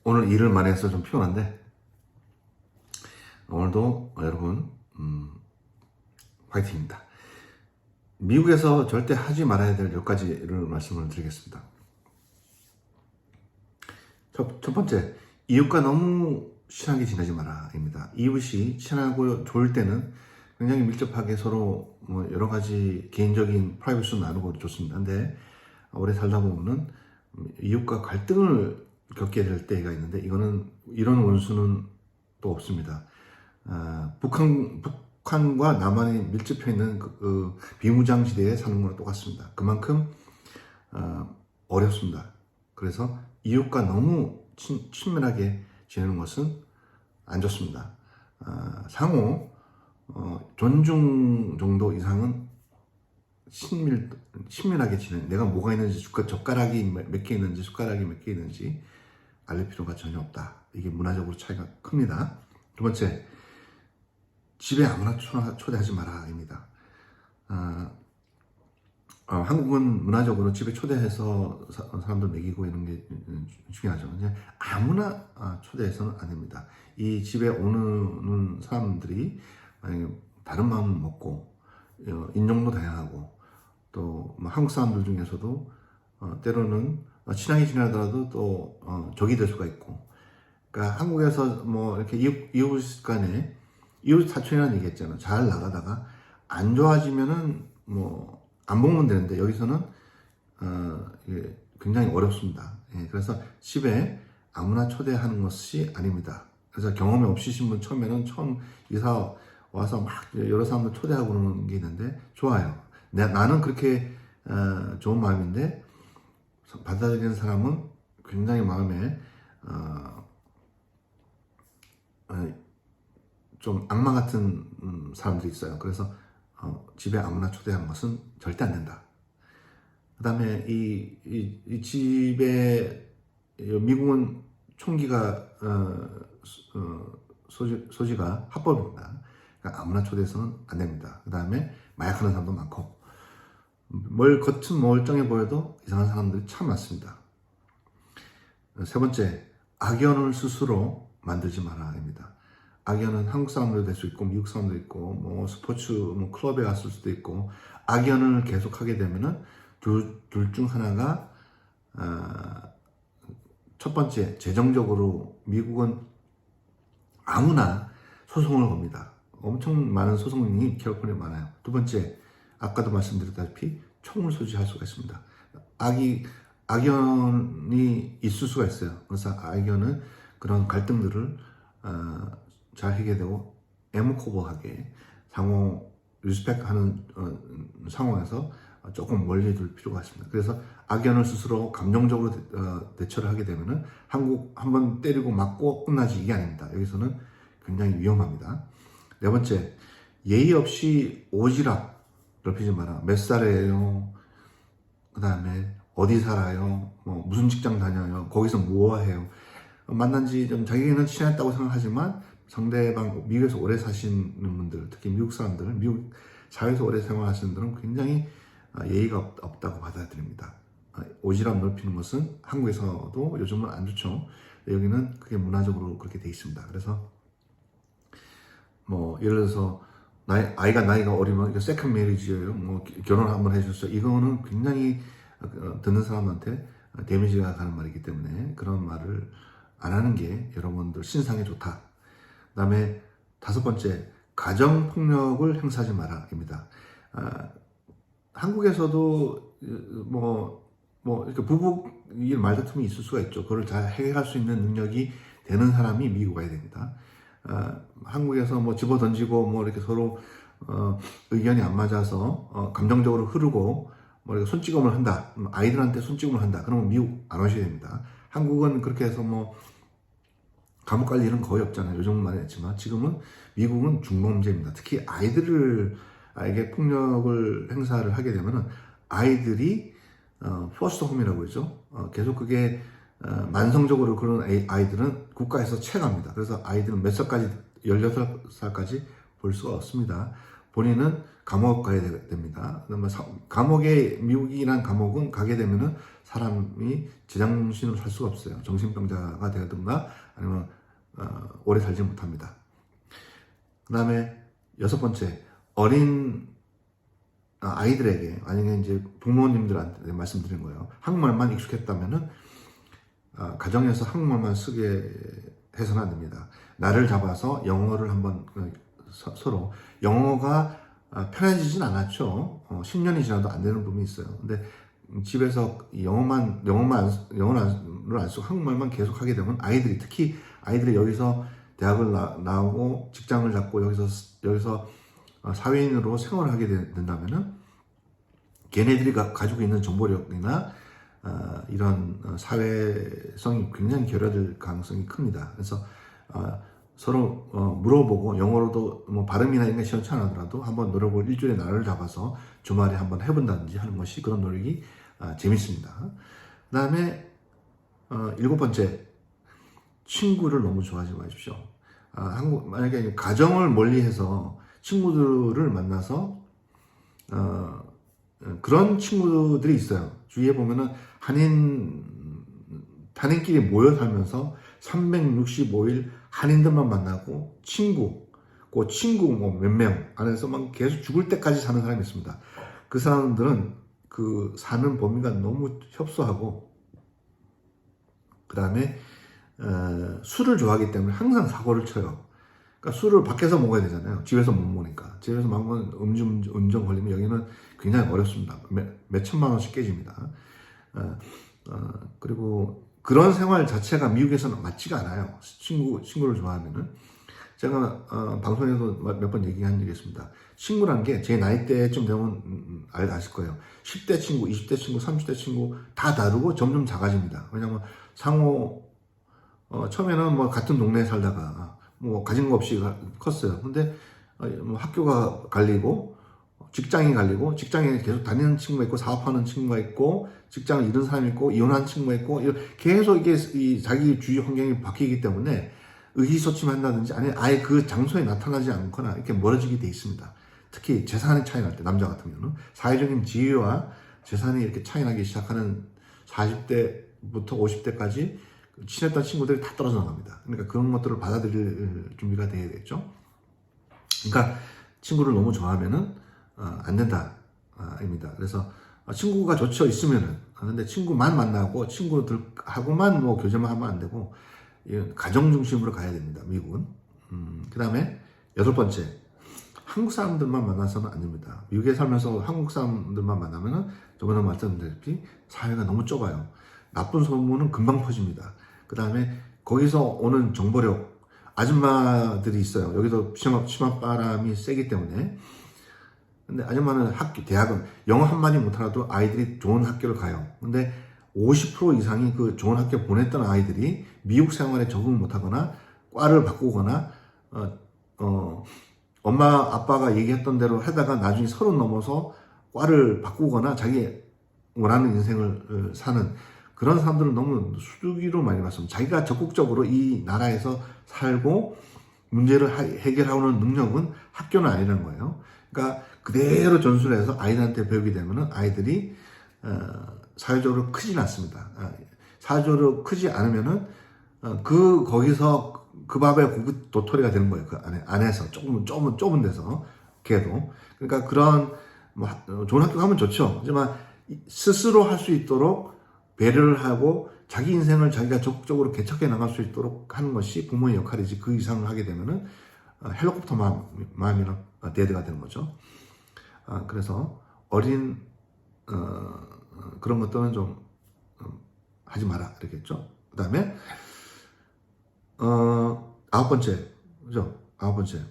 오늘 일을 많이 해서 좀 피곤한데 오늘도 여러분 화이팅입니다. 미국에서 절대 하지 말아야 될 몇 가지를 말씀을 드리겠습니다. 첫 번째, 이웃과 너무 친하게 지내지 마라입니다. 이웃이 친하고 좋을 때는 굉장히 밀접하게 서로 뭐 여러 가지 개인적인 프라이버시도 나누고 좋습니다. 근데 오래 살다 보면은 이웃과 갈등을 겪게 될 때가 있는데 이런 원수는 또 없습니다. 북한과 남한이 밀집해 있는 그 비무장지대에 사는 거랑 똑같습니다. 그만큼 어렵습니다. 그래서 이웃과 너무 친밀하게 지내는 것은 안 좋습니다. 상호 존중 정도 이상은 친밀하게 지내는, 내가 뭐가 있는지, 젓가락이 몇 개 있는지, 숟가락이 몇 개 있는지 알릴 필요가 전혀 없다. 이게 문화적으로 차이가 큽니다. 두 번째, 집에 아무나 초대하지 마라입니다. 한국은 문화적으로 집에 초대해서 사람들 먹이고 이런 게 중요하죠. 이제 아무나 초대해서는 안 됩니다. 이 집에 오는 사람들이 만약에 다른 마음 먹고 인종도 다양하고 또 뭐 한국 사람들 중에서도 때로는 친하게 지내더라도 또 적이 될 수가 있고, 그러니까 한국에서 뭐 이렇게 이웃 간에 이웃 사촌이라는 얘기 했잖아요. 잘 나가다가 안 좋아지면은 뭐 안 먹으면 되는데 여기서는 이게 굉장히 어렵습니다. 예, 그래서 집에 아무나 초대하는 것이 아닙니다. 그래서 경험이 없으신 분 처음에는 처음 이사 와서 막 여러 사람들 초대하고 그러는 게 있는데 좋아요. 나는 그렇게 좋은 마음인데 받아들이는 사람은 굉장히 마음에 좀 악마 같은 사람들이 있어요. 그래서 집에 아무나 초대하는 것은 절대 안 된다. 그 다음에 이 집에, 미국은 총기가 소지가 합법입니다. 그러니까 아무나 초대해서는 안 됩니다. 그 다음에 마약하는 사람도 많고, 겉은 멀쩡해 보여도 이상한 사람들이 참 많습니다. 세 번째, 악연을 스스로 만들지 마라입니다. 악연은 한국 사람도 될 수 있고 미국 사람도 있고 뭐 스포츠 뭐 클럽에 갔을 수도 있고, 악연을 계속하게 되면은 둘 중 하나가 첫 번째, 재정적으로 미국은 아무나 소송을 겁니다. 엄청 많은 소송이 캘리포니아에 많아요. 두 번째, 아까도 말씀드렸다시피 총을 소지할 수가 있습니다. 악연이 있을 수가 있어요. 그래서 악연은 그런 갈등들을 잘 해결되고 애무코버하게 상호 리스펙하는 상황에서 조금 멀리 둘 필요가 있습니다. 그래서 악연을 스스로 감정적으로 대처를 하게 되면은 한번 때리고 맞고 끝나지, 이게 아닙니다. 여기서는 굉장히 위험합니다. 네 번째, 예의 없이 오지랖 넓히지 마라. 몇 살이에요? 그 다음에 어디 살아요? 뭐 무슨 직장 다녀요? 거기서 뭐 해요? 만난 지 좀 자기는 친했다고 생각하지만 상대방, 미국에서 오래 사시는 분들, 특히 미국 사람들, 미국 사회에서 오래 생활하시는 분들은 굉장히 예의가 없다고 받아들입니다. 오지랖 넓히는 것은 한국에서도 요즘은 안 좋죠. 여기는 그게 문화적으로 그렇게 돼 있습니다. 그래서 뭐 예를 들어서 아이가 나이가 어리면 이거 세컨 메리지예요. 뭐 결혼 한번 해줬어요. 이거는 굉장히 듣는 사람한테 데미지가 가는 말이기 때문에 그런 말을 안 하는 게 여러분들 신상에 좋다. 그 다음에 다섯 번째, 가정폭력을 행사하지 마라입니다. 한국에서도 이렇게 부부 일 말다툼이 있을 수가 있죠. 그걸 잘 해결할 수 있는 능력이 되는 사람이 미국 와야 됩니다. 한국에서 뭐 집어 던지고 뭐 이렇게 서로 의견이 안 맞아서 감정적으로 흐르고 뭐 이렇게 손찌검을 한다, 아이들한테 손찌검을 한다, 그러면 미국 안 오셔야 됩니다. 한국은 그렇게 해서 뭐 감옥 갈 일은 거의 없잖아요. 요즘은 많이 했지만 지금은 미국은 중범죄입니다. 특히 아이에게 폭력을 행사를 하게 되면은 아이들이 포스터 홈이라고 그러죠. 계속 그게 만성적으로 그런 아이들은 국가에서 체감합니다. 그래서 아이들은 몇 살까지, 16살까지 볼 수가 없습니다. 본인은 감옥 가야 됩니다. 감옥에 미국이란 감옥은 가게 되면은 사람이 제정신으로 살 수가 없어요. 정신병자가 되든가 아니면 오래 살지 못합니다. 그 다음에 6번째, 어린 아이들에게, 만약에 이제 부모님들한테 말씀드린 거예요. 한국말만 익숙했다면은 가정에서 한국말만 쓰게 해서는 안 됩니다. 나를 잡아서 영어를 한번 서로, 영어가 편해지진 않았죠. 10년이 지나도 안 되는 부분이 있어요. 근데 집에서 영어를 안 쓰고 한국말만 계속 하게 되면 아이들이, 특히 아이들이 여기서 대학을 나오고 직장을 잡고 여기서 사회인으로 생활을 하게 된다면은 걔네들이 가지고 있는 정보력이나 이런 사회성이 굉장히 결여될 가능성이 큽니다. 그래서 서로 물어보고, 영어로도 뭐 발음이나 이런 게 시원치 않더라도 한번 노력을 일주일에 날을 잡아서 주말에 한번 해본다든지 하는 것이, 그런 노력이 재밌습니다. 그 다음에 7번째, 친구를 너무 좋아하지 마십시오. 만약에 가정을 멀리해서 친구들을 만나서 그런 친구들이 있어요. 주위에 보면은 한인끼리 모여 살면서 365일 한인들만 만나고 그 친구 뭐 몇 명 안에서만 계속 죽을 때까지 사는 사람이 있습니다. 그 사람들은 그 사는 범위가 너무 협소하고, 그 다음에 술을 좋아하기 때문에 항상 사고를 쳐요. 그러니까 술을 밖에서 먹어야 되잖아요. 집에서 못 먹으니까. 집에서 먹으면 음주운전 걸리면 여기는 굉장히 어렵습니다. 몇 천만 원씩 깨집니다. 그리고 그런 생활 자체가 미국에서는 맞지가 않아요. 친구를 좋아하면은. 제가 방송에서 몇 번 얘기한 적이 있습니다. 친구란 게 제 나이대쯤 되면 아실 거예요. 10대 친구, 20대 친구, 30대 친구 다 다르고 점점 작아집니다. 왜냐면 처음에는 뭐 같은 동네에 살다가 뭐 가진 거 없이 컸어요. 근데 뭐 학교가 갈리고, 직장이 갈리고, 직장에 계속 다니는 친구가 있고, 사업하는 친구가 있고, 직장을 잃은 사람이 있고, 이혼한 친구가 있고, 계속 이게 자기 주위 환경이 바뀌기 때문에 의기소침한다든지, 아니 아예 그 장소에 나타나지 않거나 이렇게 멀어지게 돼 있습니다. 특히 재산의 차이 날 때, 남자 같은 경우는 사회적인 지위와 재산이 이렇게 차이 나기 시작하는 40대부터 50대까지 친했던 친구들이 다 떨어져 나갑니다. 그러니까 그런 것들을 받아들일 준비가 돼야겠죠. 그러니까 친구를 너무 좋아하면은 안 된다 입니다. 그래서 친구가 좋죠, 있으면은. 근데 친구만 만나고 친구들하고만 뭐 교제만 하면 안 되고, 가정 중심으로 가야 됩니다, 미국은. 그 다음에 8번째, 한국 사람들만 만나서는 안 됩니다. 미국에 살면서 한국 사람들만 만나면은 저번에 말씀드렸다시피 사회가 너무 좁아요. 나쁜 소문은 금방 퍼집니다. 그 다음에 거기서 오는 정보력, 아줌마들이 있어요. 여기도 치맛바람이 세기 때문에. 근데 아줌마는 대학은 영어 한마디 못하라도 아이들이 좋은 학교를 가요. 근데 50% 이상이 그 좋은 학교 보냈던 아이들이 미국 생활에 적응을 못하거나 과를 바꾸거나 엄마 아빠가 얘기했던 대로 하다가 나중에 30 넘어서 과를 바꾸거나 자기 원하는 인생을 사는 그런 사람들은 너무 수두기로 많이 봤습니다. 자기가 적극적으로 이 나라에서 살고 문제를 해결하는 능력은 학교는 아니라는 거예요. 그러니까 그대로 전수를 해서 아이들한테 배우게 되면 아이들이 사회적으로 크진 않습니다. 사회적으로 크지 않으면은 거기서 그 밥에 도토리가 되는 거예요. 그 안에서 좁은 데서 걔도. 그러니까 그런 좋은 학교 가면 좋죠. 하지만 스스로 할 수 있도록 배려를 하고 자기 인생을 자기가 적극적으로 개척해 나갈 수 있도록 하는 것이 부모의 역할이지, 그 이상을 하게 되면은 헬리콥터 마음이랑 데드가 되는 거죠. 그래서 어린 그런 것들은 좀 하지 마라 이렇겠죠. 그 다음에 9번째, 그죠? 9번째,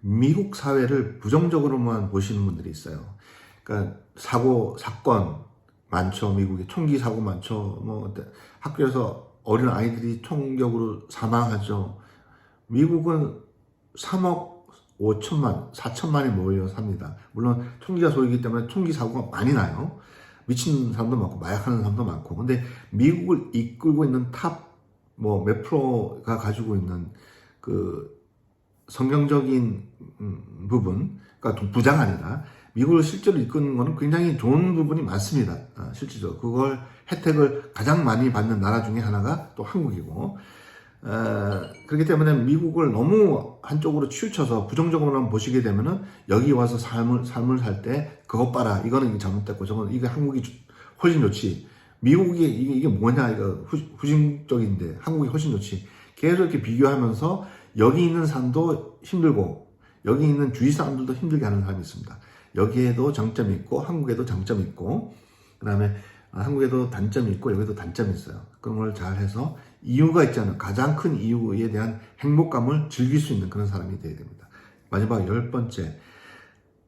미국 사회를 부정적으로만 보시는 분들이 있어요. 그러니까 사건 많죠. 미국에 총기 사고 많죠. 뭐 학교에서 어린 아이들이 총격으로 사망하죠. 미국은 3억 5천만, 4천만이 모여 삽니다. 물론 총기가 소유이기 때문에 총기 사고가 많이 나요. 미친 사람도 많고 마약하는 사람도 많고. 근데 미국을 이끌고 있는 탑 몇 프로가 가지고 있는 그 성경적인 부분, 그러니까 부자가 아니라 미국을 실제로 이끄는 것은 굉장히 좋은 부분이 많습니다. 실질적으로 그걸 혜택을 가장 많이 받는 나라 중에 하나가 또 한국이고, 그렇기 때문에 미국을 너무 한쪽으로 치우쳐서 부정적으로만 보시게 되면은 여기 와서 삶을 살 때 그것 봐라, 이거는 잘못됐고 저건 이게 한국이 훨씬 좋지, 미국이 이게 뭐냐, 이거 후진적인데 한국이 훨씬 좋지, 계속 이렇게 비교하면서 여기 있는 사람도 힘들고 여기 있는 주위 사람들도 힘들게 하는 사람이 있습니다. 여기에도 장점이 있고 한국에도 장점이 있고, 그 다음에 한국에도 단점이 있고 여기도 단점이 있어요. 그런 걸 잘 해서 이유가 있잖아요. 가장 큰 이유에 대한 행복감을 즐길 수 있는 그런 사람이 되어야 됩니다. 마지막 10번째,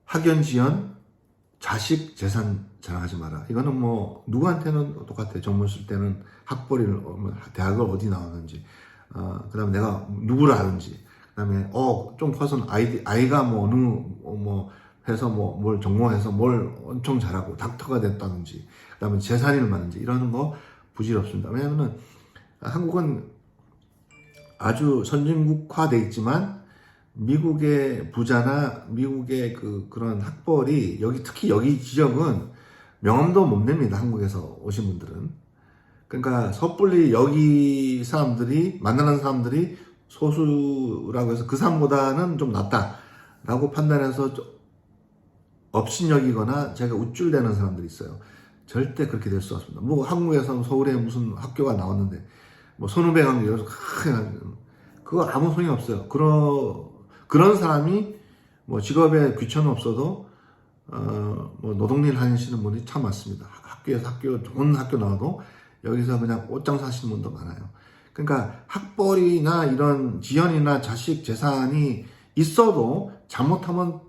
학연지연, 자식 재산 자랑하지 마라. 이거는 뭐 누구한테는 똑같아요. 전문 쓸 때는 학벌을, 대학을 어디 나왔는지, 그 다음에 내가 누구를 아는지, 그 다음에 좀 커서는 아이가 뭐 어느 해서 뭘 전공해서 뭘 엄청 잘하고 닥터가 됐다든지, 그 다음에 재산이 얼마인지, 이러는 거 부질없습니다. 왜냐하면 한국은 아주 선진국화돼 있지만 미국의 부자나 미국의 그런 학벌이 특히 여기 지역은 명함도 못 냅니다. 한국에서 오신 분들은. 그러니까 섣불리 여기 사람들이, 만나는 사람들이 소수라고 해서 그 사람보다는 좀 낫다라고 판단해서 업신여기거나 제가 우쭐대는 사람들이 있어요. 절대 그렇게 될 수 없습니다. 뭐 한국에서 서울에 무슨 학교가 나왔는데 뭐 선후배 관계 여기서 그거 아무 소용이 없어요. 그런 사람이 뭐 직업에 귀천은 없어도 뭐 노동일 하시는 분이 참 많습니다. 좋은 학교 나와도 여기서 그냥 옷장 사시는 분도 많아요. 그러니까 학벌이나 이런 지연이나 자식 재산이 있어도 잘못하면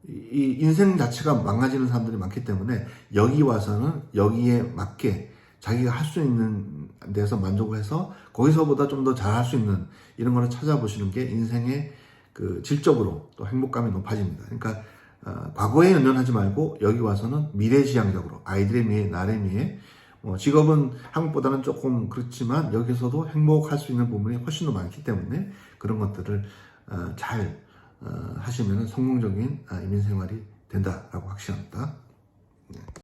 이 인생 자체가 망가지는 사람들이 많기 때문에 여기 와서는 여기에 맞게 자기가 할 수 있는 데서 만족을 해서 거기서보다 좀 더 잘할 수 있는 이런 거를 찾아보시는 게 인생의 질적으로 또 행복감이 높아집니다. 그러니까 과거에 연연하지 말고 여기 와서는 미래지향적으로 아이들의 미래, 나의 미래, 직업은 한국보다는 조금 그렇지만 여기서도 행복할 수 있는 부분이 훨씬 더 많기 때문에 그런 것들을 잘 하시면 성공적인 이민 생활이 된다라고 확신합니다. 네.